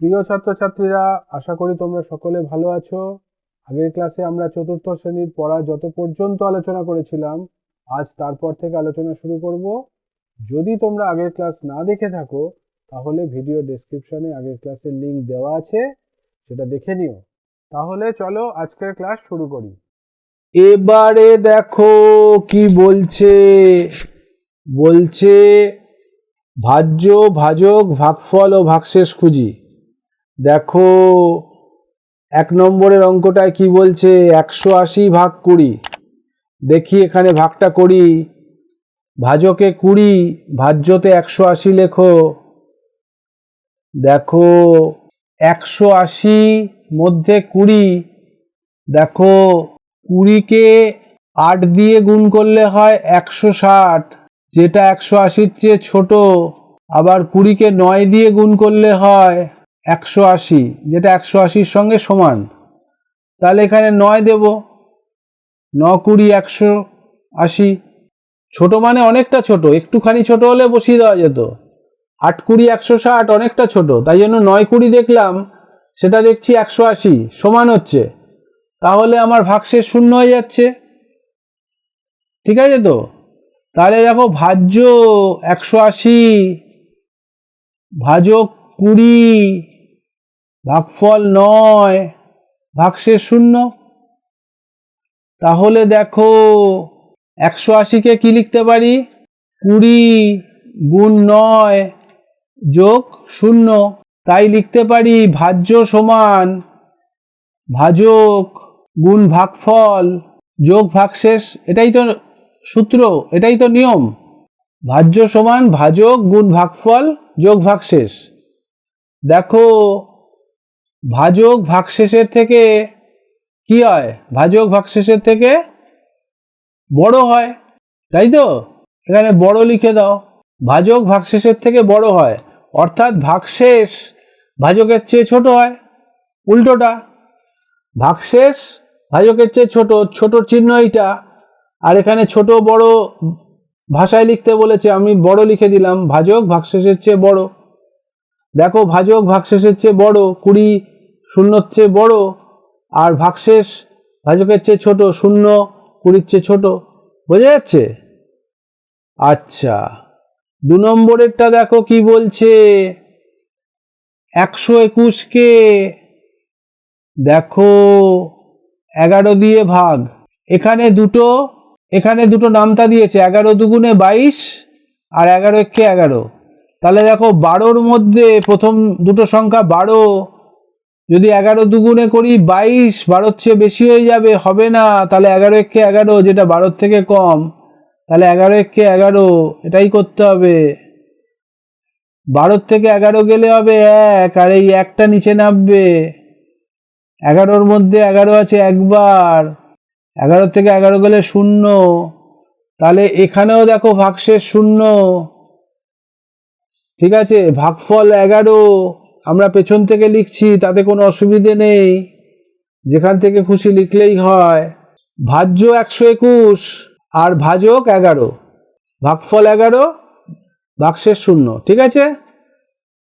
প্রিয় ছাত্রছাত্রীরা, আশা করি তোমরা সকলে ভালো আছো। আগের ক্লাসে আমরা চতুর্থ শ্রেণীর পড়া যত পর্যন্ত আলোচনা করেছিলাম, আজ তারপর থেকে আলোচনা শুরু করব। যদি তোমরা আগের ক্লাস না দেখে থাকো, তাহলে ভিডিও ডেসক্রিপশনে আগের ক্লাসের লিংক দেওয়া আছে, সেটা দেখে নিও। তাহলে চলো আজকের ক্লাস শুরু করি। এবারে দেখো কি বলছে। বলছে ভাজ্য, ভাজক, ভাগফল ও ভাগশেষ খুঁজি। দেখো 1 নম্বরের অঙ্কটায় কি বলছে, 180 ভাগ 20। দেখি এখানে ভাগটা করি। ভাজকে 20, ভাজ্যতে 180 লেখো। দেখো 180 মধ্যে 20, দেখো 20কে 8 দিয়ে গুণ করলে হয় 160, যেটা 180-র চেয়ে ছোট। আবার 20কে 9 দিয়ে গুণ করলে হয় 180, যেটা 180-র সঙ্গে সমান। তাহলে এখানে 9 দেব। 9 20 180। ছোট মানে অনেকটা ছোট, একটুখানি ছোট হলে বসিয়ে দেওয়া যেত। 8 20 160 অনেকটা ছোট, তাই জন্য 9 20 দেখলাম, সেটা দেখছি 180 সমান হচ্ছে। তাহলে আমার ভাগশেষ শূন্য হয়ে যাচ্ছে। ঠিক আছে তো? তাহলে দেখো ভাজ্য 180, ভাজক 20, ভাগফল 9, ভাগশেষ শূন্য। তাহলে দেখো 180-কে কি লিখতে পারি, 20 গুণ 9 যোগ 0। তাই লিখতে পারি ভাজ্য সমান ভাজক গুণ ভাগফল যোগ ভাগশেষ। এটাই তো সূত্র, এটাই তো নিয়ম। ভাজ্য সমান ভাজক গুণ ভাগফল যোগ ভাগশেষ। দেখো ভাজক ভাগশেষের থেকে কি হয়, ভাজক ভাগশেষের থেকে বড় হয়, তাই তো? এখানে বড় লিখে দাও। ভাজক ভাগশেষের থেকে বড় হয়, অর্থাৎ ভাগশেষ ভাজকের চেয়ে ছোট হয়। উল্টোটা, ভাগশেষ ভাজকের চেয়ে ছোট, ছোট চিহ্ন এইটা। আর এখানে ছোট বড় ভাষায় লিখতে বলেছে, আমি বড় লিখে দিলাম, ভাজক ভাগশেষের চেয়ে বড়। দেখো ভাজক ভাগশেষের চেয়ে বড়, 20 শূন্যর চেয়ে বড়, আর ভাগশেষ ভাজকের চেয়ে ছোট, 0 20-র চেয়ে ছোট। বোঝা যাচ্ছে? আচ্ছা, 2 নম্বরেরটা দেখো কি বলছে, 121-কে দেখো 11 দিয়ে ভাগ। এখানে দুটো নামতা দিয়েছে, 11 দুগুণে 22 আর 11 একে 11। তাহলে দেখো 12-র মধ্যে প্রথম দুটো সংখ্যা 12, যদি 11 দুগুণে করি 22, 12-র চেয়ে বেশি হয়ে যাবে, হবে না। তাহলে 11 একে 11, যেটা 12-র থেকে কম। তাহলে 11 একে 11, এটাই করতে হবে। 12-র থেকে 11 গেলে হবে 1, আর এই 1টা নিচে নামবে। 11-র মধ্যে 11 আছে একবার, 11 থেকে 11 গেলে 0। তাহলে এখানেও দেখো ভাগশেষ 0। ঠিক আছে, ভাগফল 11 আমরা পেছন থেকে লিখছি, তাতে কোনো অসুবিধে নেই, যেখান থেকে খুশি লিখলেই হয়। ভাজ্য 121 আর ভাজক 11, ভাগফল 11, ভাগশেষ 0। ঠিক আছে,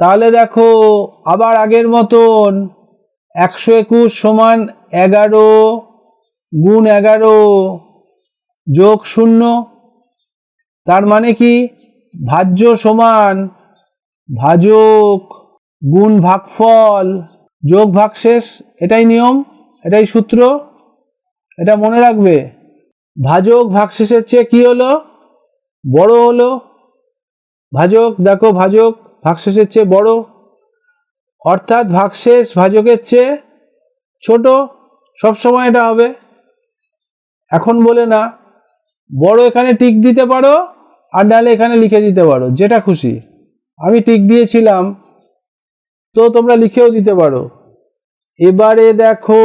তাহলে দেখো আবার আগের মতন 121 সমান 11 গুণ 11 যোগ 0। তার মানে কি, ভাজ্য সমান ভাজক গুণ ভাগফল যোগ ভাগশেষ। এটাই নিয়ম, এটাই সূত্র, এটা মনে রাখবে। ভাজক ভাগশেষের চেয়ে কি হলো, বড় হলো। ভাজক দেখো, ভাজক ভাগশেষের চেয়ে বড়, অর্থাৎ ভাগশেষ ভাজকের চেয়ে ছোট। সবসময় এটা হবে, এখন বলে না। বড় এখানে টিক দিতে পারো, আর নাহলে এখানে লিখে দিতে পারো, যেটা খুশি। আমি টিক দিয়েছিলাম, তো তোমরা লিখেও দিতে পারো। এবারে দেখো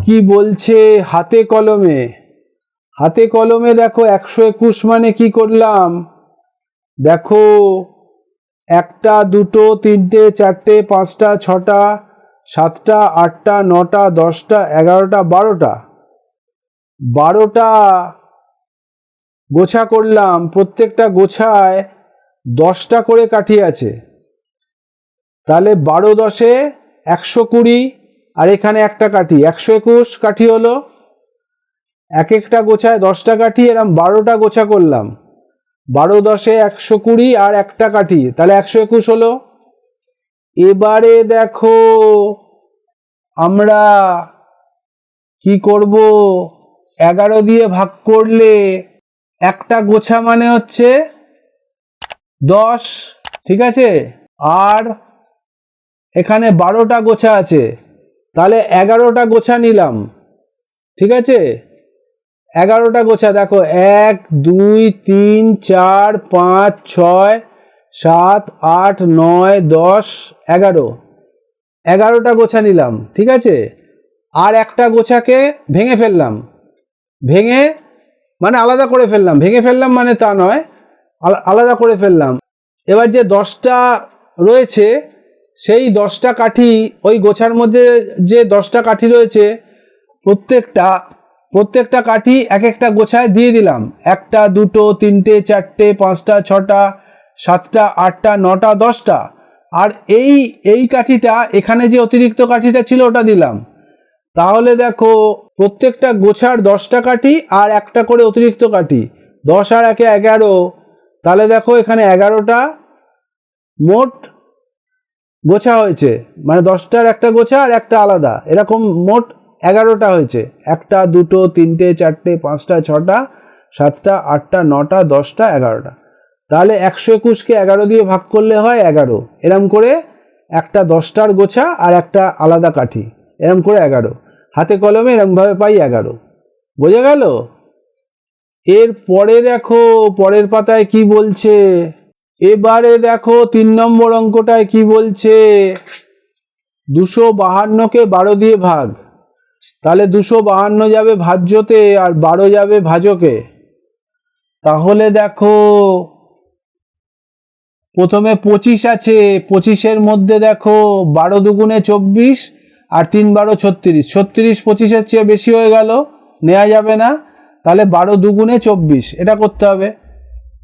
কি বলছে হাতে কলমে। হাতে কলমে দেখো 121 মানে কি করলাম, দেখো 1টা 2টো 3টে 4টে 5টা 6টা 7টা 8টা 9টা 10টা 11টা 12টা 12টা গোছা করলাম। প্রত্যেকটা গোছায় 10টা করে কাঠি আছে। তাহলে 12 10 120, আর এখানে একটা কাঠি 121 কাঠি হলো। এক একটা গোছায় 10টা কাঠি, এরকম 12টা গোছা করলাম। 12 10 120 আর একটা কাঠি, তাহলে 121 হলো। এবারে দেখো আমরা কি করব, 11 দিয়ে ভাগ করলে একটা গোছা মানে হচ্ছে 10, ঠিক আছে। আর এখানে 12টা গোছা আছে, তাহলে 11টা গোছা নিলাম, ঠিক আছে। 11টা গোছা দেখো, 1 2 3 4 5 6 7 8 9 10 11, 11টা গোছা নিলাম, ঠিক আছে। আর একটা গোছাকে ভেঙে ফেললাম, ভেঙে মানে আলাদা করে ফেললাম, ভেঙে ফেললাম মানে তা নয়, আলাদা করে ফেললাম। এবার যে 10টা রয়েছে সেই 10টা কাঠি, ওই গোছার মধ্যে যে 10টা কাঠি রয়েছে প্রত্যেকটা কাঠি এক একটা গোছায় দিয়ে দিলাম। 1টা 2টো 3টে 4টে 5টা 6টা 7টা 8টা 9টা 10টা। আর এই কাঠিটা, এখানে যে অতিরিক্ত কাঠিটা ছিল ওটা দিলাম। তাহলে দেখো প্রত্যেকটা গোছার 10টা কাঠি আর একটা করে অতিরিক্ত কাঠি, 10 আর 1 11। তাহলে দেখো এখানে 11টা মোট গোছা হয়েছে, মানে 10টার একটা গোছা আর একটা আলাদা, এরকম মোট 11টা হয়েছে। 1টা 2টো 3টে 4টে 5টা 6টা 7টা 8টা 9টা 10টা 11টা। তাহলে 121কে 11 দিয়ে ভাগ করলে হয় 11, এরম করে একটা 10টার গোছা আর একটা আলাদা কাঠি, এরম করে 11। হাতে কলমে এরমভাবে পাই 11। বোঝা গেল? এর পরে দেখো পরের পাতায় কি বলছে। এবারে দেখো 3 নম্বর অঙ্কটায় কি বলছে, 252কে 12 দিয়ে ভাগ। তাহলে 252 যাবে ভাজ্যতে আর 12 যাবে ভাজকে। তাহলে দেখো প্রথমে 25 আছে, 25-এর মধ্যে দেখো 12 দুগুণে 24 আর 3 12 36, 36 25-এর চেয়ে বেশি হয়ে গেল, নেওয়া যাবে না। তাহলে 12 দুগুণে 24 এটা করতে হবে।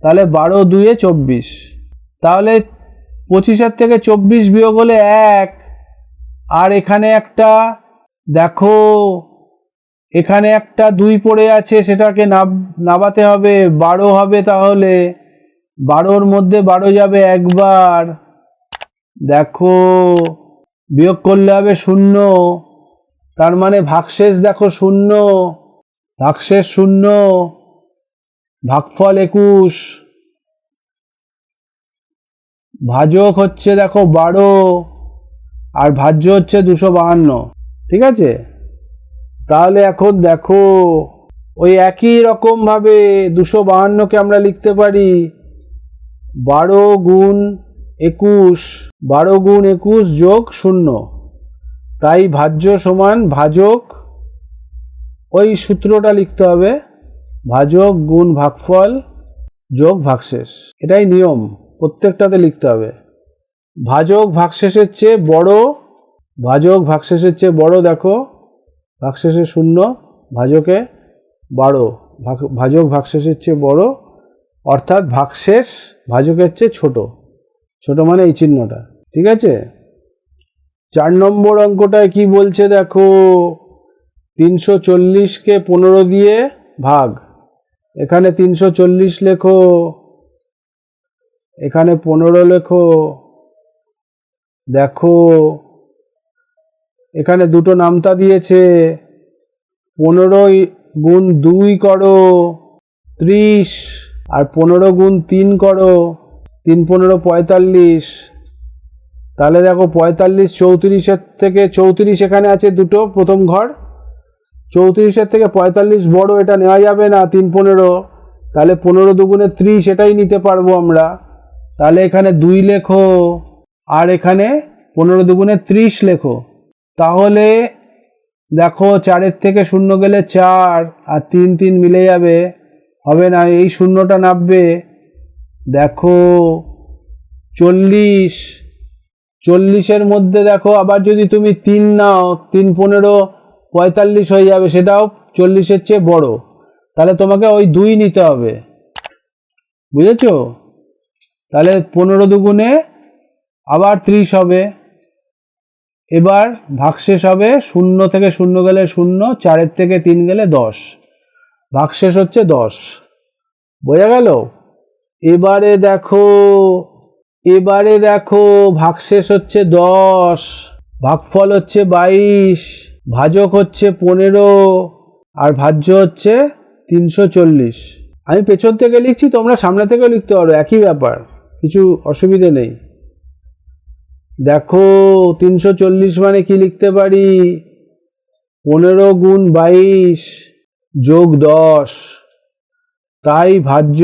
তাহলে 12 2-এ 24, তাহলে 25-এর থেকে 24 বিয়োগ হলে 1। আর এখানে একটা দেখো, এখানে একটা 2 পড়ে আছে, সেটাকে নাবাতে হবে, 12 হবে। তাহলে 12-র মধ্যে 12 যাবে একবার, দেখো বিয়োগ করলে হবে 0, তার মানে ভাগশেষ দেখো 0, ভাগশেষ 0, ভাগফল 21, ভাজক হচ্ছে দেখো 12 আর ভাজ্য হচ্ছে 252, ঠিক আছে। তাহলে এখন দেখো ওই একই রকম ভাবে 252কে আমরা লিখতে পারি 12 গুণ 21, 12 গুণ 21 যোগ 0। তাই ভাজ্য সমান ভাজক, ওই সূত্রটা লিখতে হবে, ভাজক গুণ ভাগফল যোগ ভাগশেষ। এটাই নিয়ম, প্রত্যেকটাতে লিখতে হবে। ভাজক ভাগশেষের চেয়ে বড়, ভাজক ভাগশেষের চেয়ে বড়, দেখো ভাগশেষে 0, ভাজকে 12, ভাজক ভাগশেষের চেয়ে বড়, অর্থাৎ ভাগশেষ ভাজকের চেয়ে ছোট, ছোট মানে এই চিহ্নটা, ঠিক আছে। 4 নম্বর অঙ্কটায় কি বলছে দেখো, 340কে 15 দিয়ে ভাগ। এখানে 340 লেখো, এখানে 15 লেখো। দেখো এখানে দুটো নামতা দিয়েছে, 15 গুণ 2 করো 30, আর 15 গুণ 3 করো 3 15 45। তাহলে দেখো 45 34-এর থেকে 34 এখানে আছে দুটো, প্রথম ঘর 34-এর থেকে 45 বড়, এটা নেওয়া যাবে না, 3 15। তাহলে 15 দুগুণে 30, এটাই নিতে পারবো আমরা। তাহলে এখানে 2 লেখো আর এখানে 15 দুগুণে 30 লেখো। তাহলে দেখো 4-এর থেকে 0 গেলে 4 আর 3 3 মিলে যাবে, হবে না, এই 0টা নামবে। দেখো 40, 40-এর মধ্যে দেখো আবার যদি তুমি 3 নাও, 3 15 45 হয়ে যাবে, সেটাও 40-এর চেয়ে বড়। তাহলে তোমাকে ওই 2 নিতে হবে, বুঝেছো। তাহলে 15 দুগুণে আবার 30 হবে। এবার ভাগশেষ হবে 0 থেকে 0 গেলে 0, 4 থেকে 3 গেলে 10, ভাগশেষ হচ্ছে 10। বোঝা গেল? এবারে দেখো ভাগশেষ হচ্ছে 10, ভাগফল হচ্ছে 22, ভাজক হচ্ছে 15 আর ভাজ্য হচ্ছে 340। আমি পেছন থেকে লিখছি, তোমরা সামনে থেকেও লিখতে পারো, একই ব্যাপার, কিছু অসুবিধে নেই। দেখো 340 মানে কি লিখতে পারি? 15 গুণ 22 যোগ 10, তাই ভাজ্য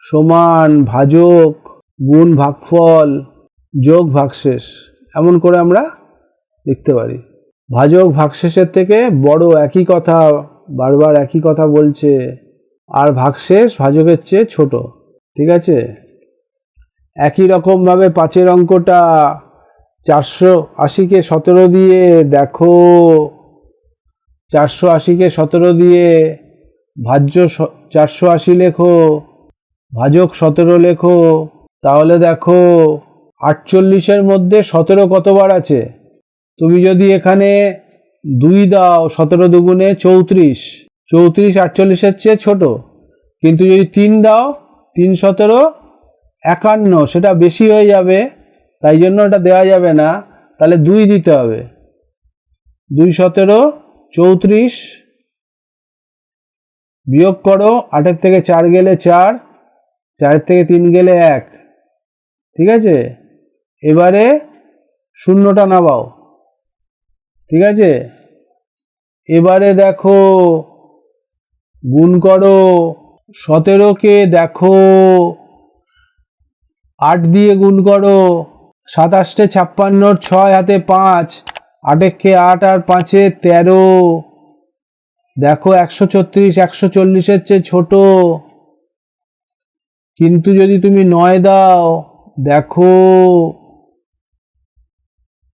সমান ভাজক গুণ ভাগফল যোগ ভাগশেষ, এমন করে আমরা লিখতে পারি। ভাজক ভাগশেষের থেকে বড়, একই কথা, বারবার একই কথা বলছে। আর ভাগশেষ ভাজকের চেয়ে ছোট, ঠিক আছে? একই রকমভাবে 5-এর অঙ্কটা, 480-কে 17 দিয়ে দেখো, 480-কে 17 দিয়ে ভাজ্য 480 লেখো, ভাজক 17 লেখো। তাহলে দেখো 48-এর মধ্যে 17 কতবার আছে? তুমি যদি এখানে 2 দাও, 17 দুগুণে 34, 34 48-এর চেয়ে ছোট। কিন্তু যদি 3 দাও, 3 17 51, সেটা বেশি হয়ে যাবে, তাই জন্য এটা দেওয়া যাবে না। তাহলে 2 দিতে হবে। 2 17 34, বিয়োগ করো, 8-এর থেকে 4 গেলে 4, 4-এর থেকে 3 গেলে 1, ঠিক আছে? এবারে শূন্যটা নামাও, ঠিক আছে? এবারে দেখো গুণ করো, 17-কে দেখো 8 দিয়ে গুণ করো, 7 8 56, 6 হাতে 5, 8-একে 8 আর 5-এ 13। দেখো 136 140-এর চেয়ে ছোট। কিন্তু যদি তুমি 9 দাও, দেখো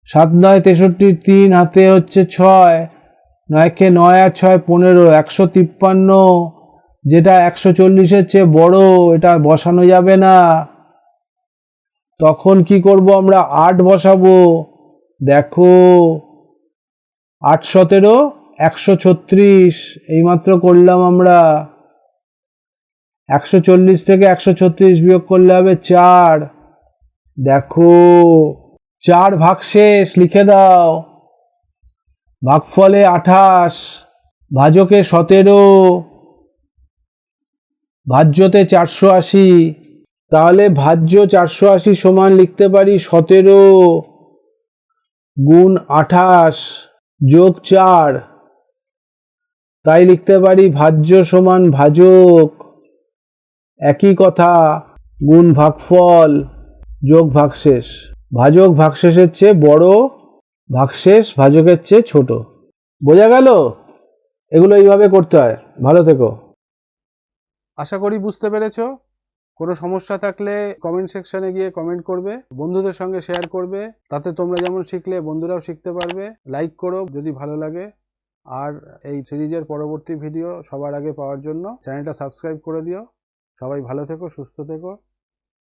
7 9 63, 3 হাতে হচ্ছে 6, 9-কে 9 আর 6 15, 153, যেটা 140-এর চেয়ে বড়, এটা বসানো যাবে না। তখন কি করব আমরা? 8 বসাবো। দেখো 8 17 136, এইমাত্র করলাম আমরা। 140 থেকে 136 বিয়োগ করলে হবে 4। দেখো 4 ভাগশেষ লিখে দাও, ভাগফলে 28, ভাজকে 17, ভাজ্যতে 480। তাহলে ভাজ্য 480 সমান লিখতে পারি 17 গুণ 28 যোগ 4, তাই লিখতে পারি ভাজ্য সমান ভাজক, একই কথা, গুণ ভাগফল যোগ ভাগশেষ। ভাজক ভাগশেষের চেয়ে বড়, ভাগশেষ ভাজকের চেয়ে ছোট। বোঝা গেল? এগুলো এইভাবে করতে হয়। ভালো থেকো। আশা করি বুঝতে পেরেছো। কোনো সমস্যা থাকলে কমেন্ট সেকশনে গিয়ে কমেন্ট করবে, বন্ধুদের সঙ্গে শেয়ার করবে, তাতে তোমরা যেমন শিখলে বন্ধুরাও শিখতে পারবে। লাইক করো যদি ভালো লাগে। আর এই সিরিজের পরবর্তী ভিডিও সবার আগে পাওয়ার জন্য চ্যানেলটা সাবস্ক্রাইব করে দিও। সবাই ভালো থেকো, সুস্থ থেকো,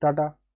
টাটা।